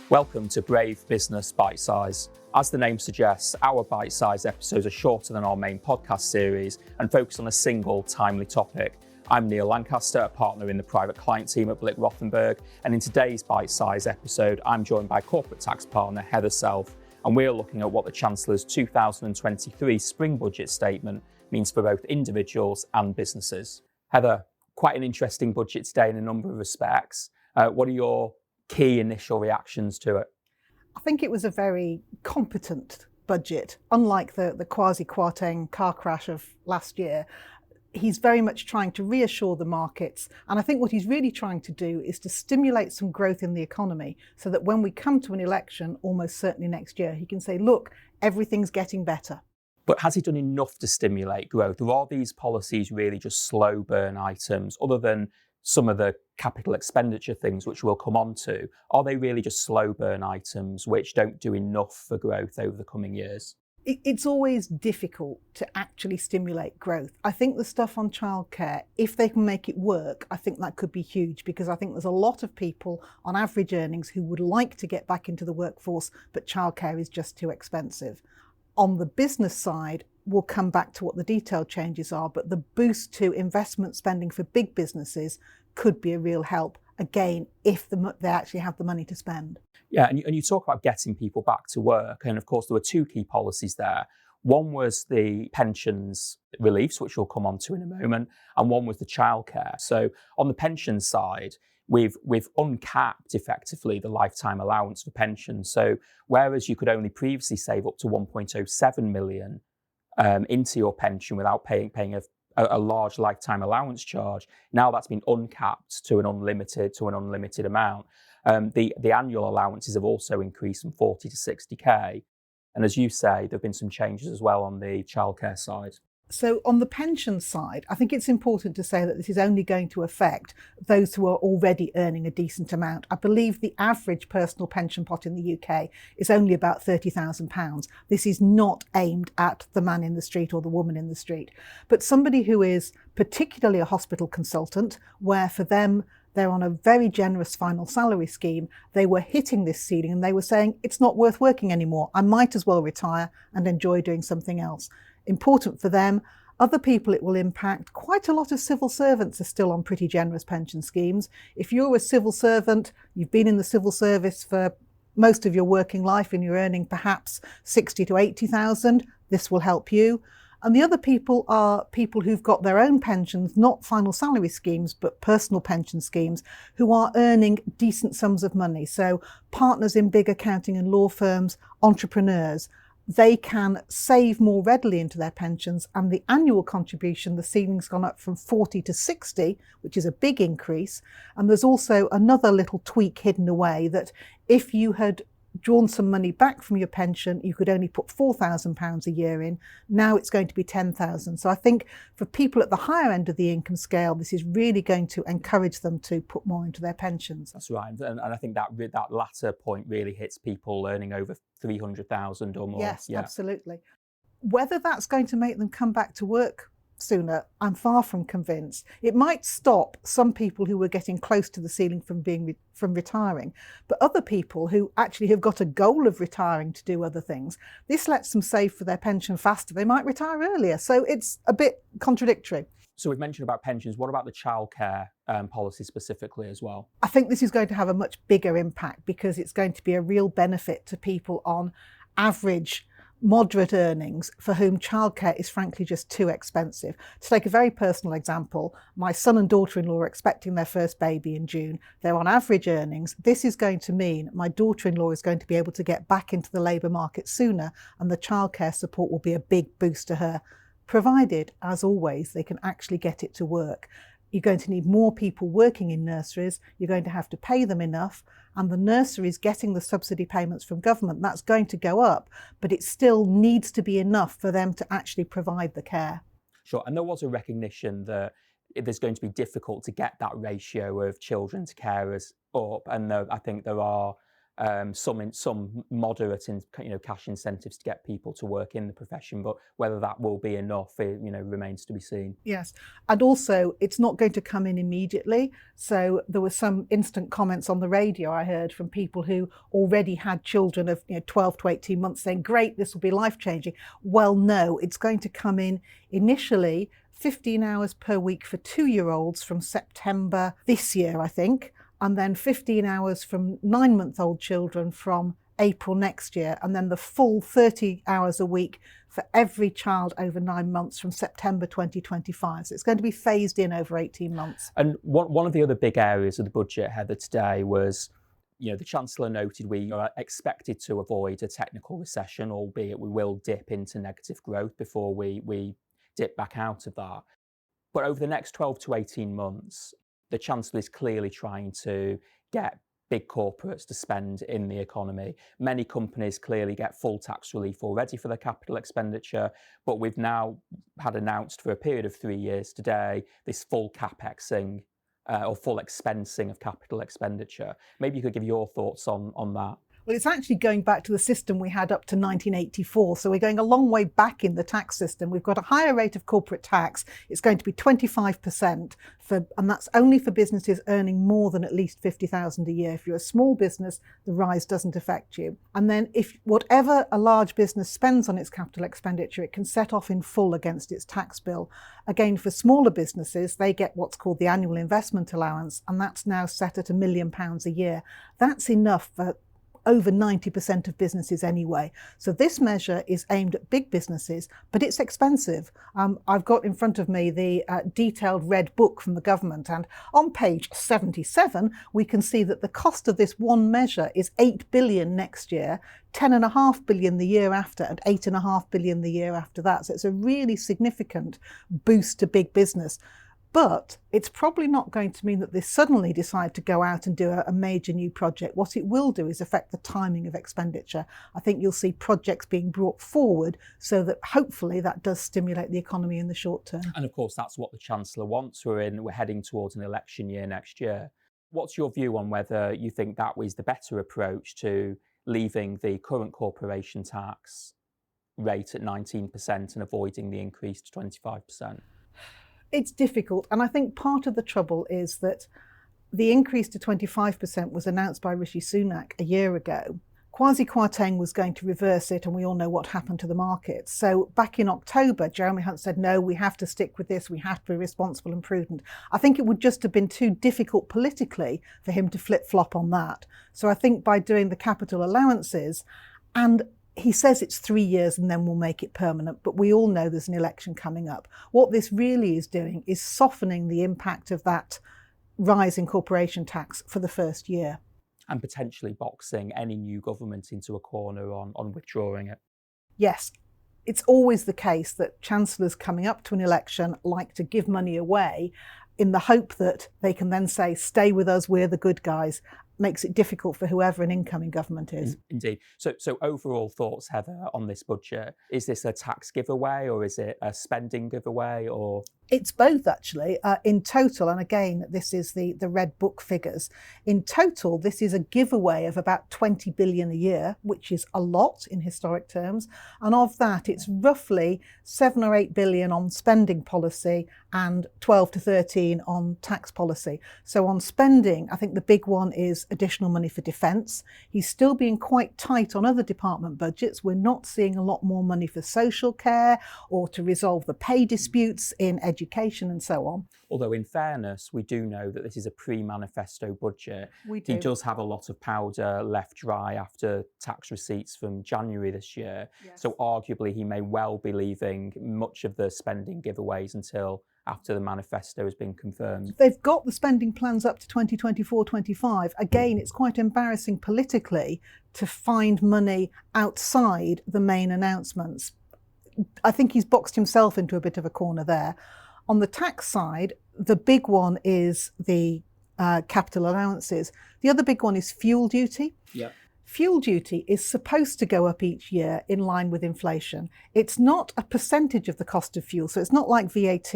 Welcome to Brave Business Bitesize. As the name suggests, our bite-sized episodes are shorter than our main podcast series and focus on a single timely topic. I'm Neil Lancaster, a partner in the private client team at Blick Rothenberg, and in today's bite-sized episode, I'm joined by corporate tax partner Heather Self, and we're looking at what the Chancellor's 2023 Spring Budget Statement means for both individuals and businesses. Heather, quite an interesting budget today in a number of respects. What are your key initial reactions to it? I think it was a very competent budget. Unlike the Kwasi Kwarteng car crash of last year, he's very much trying to reassure the markets. And I think what he's really trying to do is to stimulate some growth in the economy so that when we come to an election, almost certainly next year, he can say, look, everything's getting better. But has he done enough to stimulate growth? Or are these policies really just slow burn items, other than some of the capital expenditure things which we'll come on to? Are they really just slow burn items which don't do enough for growth over the coming years? It's always difficult to actually stimulate growth. I think the stuff on childcare, if they can make it work, I think that could be huge, because I think there's a lot of people on average earnings who would like to get back into the workforce, but childcare is just too expensive. On the business side, we'll come back to what the detailed changes are, but the boost to investment spending for big businesses could be a real help, again, if they actually have the money to spend. Yeah, and you talk about getting people back to work, and of course there were two key policies there. One was the pensions reliefs, which we'll come on to in a moment, and one was the childcare. So on the pension side, we've uncapped effectively the lifetime allowance for pensions. So whereas you could only previously save up to 1.07 million into your pension without paying a large lifetime allowance charge, now that's been uncapped to an unlimited amount. The annual allowances have also increased from 40 to 60k. And as you say, there have been some changes as well on the childcare side. So on the pension side, I think it's important to say that this is only going to affect those who are already earning a decent amount. I believe the average personal pension pot in the UK is only about £30,000. This is not aimed at the man in the street or the woman in the street, but somebody who is particularly a hospital consultant, where for them, they're on a very generous final salary scheme. They were hitting this ceiling and they were saying, it's not worth working anymore. I might as well retire and enjoy doing something else. Important for them. Other people it will impact. Quite a lot of civil servants are still on pretty generous pension schemes. If you're a civil servant, you've been in the civil service for most of your working life and you're earning perhaps 60 to 80,000, this will help you. And the other people are people who've got their own pensions, not final salary schemes, but personal pension schemes, who are earning decent sums of money. So partners in big accounting and law firms, entrepreneurs, they can save more readily into their pensions, and the annual contribution, the ceiling's gone up from 40 to 60, which is a big increase. And there's also another little tweak hidden away, that if you had drawn some money back from your pension, you could only put £4,000 a year in. Now it's going to be 10,000. So I think for people at the higher end of the income scale, this is really going to encourage them to put more into their pensions. That's right, and I think that latter point really hits people earning over 300,000 or more. Yes, yeah. Absolutely. Whether that's going to make them come back to work sooner, I'm far from convinced. It might stop some people who were getting close to the ceiling from retiring, but other people who actually have got a goal of retiring to do other things, this lets them save for their pension faster. They might retire earlier, so it's a bit contradictory. So we've mentioned about pensions. What about the childcare policy specifically as well? I think this is going to have a much bigger impact, because it's going to be a real benefit to people on average moderate earnings for whom childcare is frankly just too expensive. To take a very personal example, my son and daughter-in-law are expecting their first baby in June. They're on average earnings. This is going to mean my daughter-in-law is going to be able to get back into the labour market sooner, and the childcare support will be a big boost to her, provided, as always, they can actually get it to work. You're going to need more people working in nurseries. You're going to have to pay them enough, and the nurseries getting the subsidy payments from government, that's going to go up, but it still needs to be enough for them to actually provide the care. Sure, and there was a recognition that it's going to be difficult to get that ratio of children to carers up, and I think there are some moderate cash incentives to get people to work in the profession, but whether that will be enough, remains to be seen. Yes, and also it's not going to come in immediately. So there were some instant comments on the radio I heard from people who already had children of 12 to 18 months saying, great, this will be life-changing. Well, no, it's going to come in initially 15 hours per week for 2-year-olds from September this year, I think, and then 15 hours from 9-month-old children from April next year, and then the full 30 hours a week for every child over 9 months from September 2025. So it's going to be phased in over 18 months. And one of the other big areas of the budget, Heather, today was, the Chancellor noted we are expected to avoid a technical recession, albeit we will dip into negative growth before we dip back out of that. But over the next 12 to 18 months, the Chancellor is clearly trying to get big corporates to spend in the economy. Many companies clearly get full tax relief already for their capital expenditure, but we've now had announced for a period of 3 years today this full capexing or full expensing of capital expenditure. Maybe you could give your thoughts on that. Well, it's actually going back to the system we had up to 1984. So we're going a long way back in the tax system. We've got a higher rate of corporate tax. It's going to be 25%, and that's only for businesses earning more than at least 50,000 a year. If you're a small business, the rise doesn't affect you. And then if whatever a large business spends on its capital expenditure, it can set off in full against its tax bill. Again, for smaller businesses, they get what's called the annual investment allowance, and that's now set at £1 million a year. That's enough for over 90% of businesses anyway. So this measure is aimed at big businesses, but it's expensive. I've got in front of me the detailed red book from the government, and on page 77 we can see that the cost of this one measure is 8 billion next year, 10.5 billion the year after, and 8.5 billion the year after that. So it's a really significant boost to big business. But it's probably not going to mean that they suddenly decide to go out and do a major new project. What it will do is affect the timing of expenditure. I think you'll see projects being brought forward so that hopefully that does stimulate the economy in the short term. And of course, that's what the Chancellor wants. We're heading towards an election year next year. What's your view on whether you think that was the better approach to leaving the current corporation tax rate at 19% and avoiding the increase to 25%? It's difficult, and I think part of the trouble is that the increase to 25% was announced by Rishi Sunak a year ago. Kwasi Kwarteng was going to reverse it, and we all know what happened to the markets. So back in October, Jeremy Hunt said, no, we have to stick with this, we have to be responsible and prudent. I think it would just have been too difficult politically for him to flip-flop on that. So I think by doing the capital allowances, and he says it's 3 years and then we'll make it permanent, but we all know there's an election coming up. What this really is doing is softening the impact of that rise in corporation tax for the first year. And potentially boxing any new government into a corner on withdrawing it. Yes, it's always the case that chancellors coming up to an election like to give money away in the hope that they can then say, stay with us, we're the good guys. Makes it difficult for whoever an incoming government is. Indeed. So overall thoughts, Heather, on this budget? Is this a tax giveaway or is it a spending giveaway? Or it's both, actually. In total, and again, this is the Red Book figures. In total, this is a giveaway of about 20 billion a year, which is a lot in historic terms. And of that, it's roughly 7 or 8 billion on spending policy and 12 to 13 on tax policy. So on spending, I think the big one is additional money for defence. He's still being quite tight on other department budgets. We're not seeing a lot more money for social care or to resolve the pay disputes in education and so on. Although in fairness, we do know that this is a pre-manifesto budget. We do. He does have a lot of powder left dry after tax receipts from January this year. Yes. So arguably he may well be leaving much of the spending giveaways until after the manifesto has been confirmed. They've got the spending plans up to 2024-25. Again, it's quite embarrassing politically to find money outside the main announcements. I think he's boxed himself into a bit of a corner there. On the tax side, the big one is the capital allowances. The other big one is fuel duty. Yeah. Fuel duty is supposed to go up each year in line with inflation. It's not a percentage of the cost of fuel, so it's not like VAT.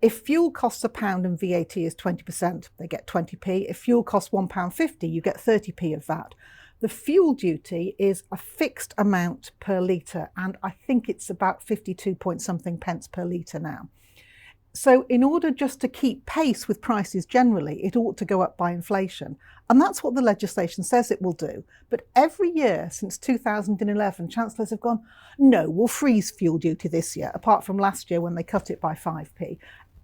If fuel costs £1 and VAT is 20%, they get 20p. If fuel costs £1.50, you get 30p of that. The fuel duty is a fixed amount per litre, and I think it's about 52 point something pence per litre now. So in order just to keep pace with prices generally, it ought to go up by inflation. And that's what the legislation says it will do. But every year since 2011, chancellors have gone, no, we'll freeze fuel duty this year, apart from last year when they cut it by 5p.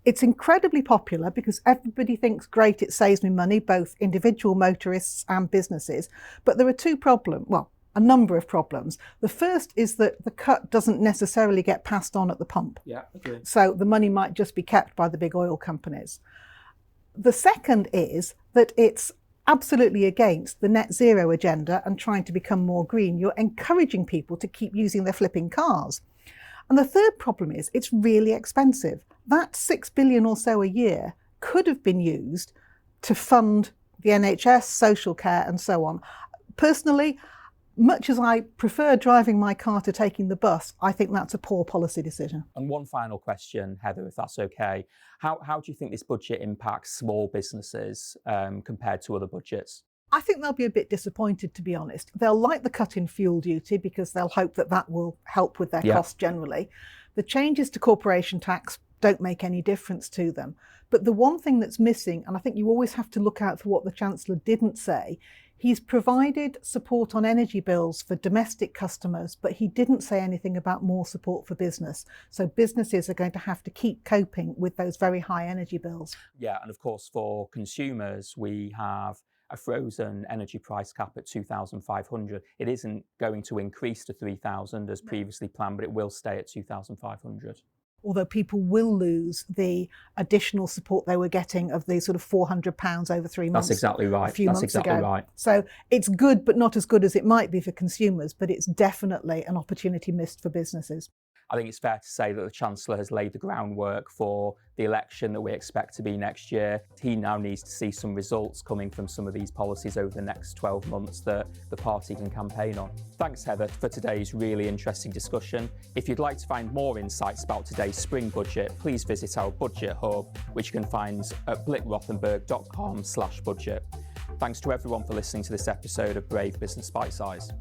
It's incredibly popular because everybody thinks, great, it saves me money, both individual motorists and businesses. But there are two problems, well, a number of problems. The first is that the cut doesn't necessarily get passed on at the pump. Yeah, okay. So the money might just be kept by the big oil companies. The second is that it's absolutely against the net zero agenda and trying to become more green. You're encouraging people to keep using their flipping cars. And the third problem is it's really expensive. That 6 billion or so a year could have been used to fund the NHS, social care and so on. Personally, much as I prefer driving my car to taking the bus, I think that's a poor policy decision. And one final question, Heather, if that's okay. How do you think this budget impacts small businesses compared to other budgets? I think they'll be a bit disappointed, to be honest. They'll like the cut in fuel duty because they'll hope that that will help with their costs generally. The changes to corporation tax don't make any difference to them. But the one thing that's missing, and I think you always have to look out for what the Chancellor didn't say, he's provided support on energy bills for domestic customers, but he didn't say anything about more support for business. So businesses are going to have to keep coping with those very high energy bills. Yeah, and of course for consumers, we have a frozen energy price cap at 2,500. It isn't going to increase to 3,000 as previously planned, but it will stay at 2,500. Although people will lose the additional support they were getting of the sort of £400 over 3 months. That's exactly right. A few months ago. Right. So it's good, but not as good as it might be for consumers, but it's definitely an opportunity missed for businesses. I think it's fair to say that the Chancellor has laid the groundwork for the election that we expect to be next year. He now needs to see some results coming from some of these policies over the next 12 months that the party can campaign on. Thanks, Heather, for today's really interesting discussion. If you'd like to find more insights about today's spring budget, please visit our budget hub, which you can find at blickrothenberg.com/budget. Thanks to everyone for listening to this episode of Brave Business Bitesized.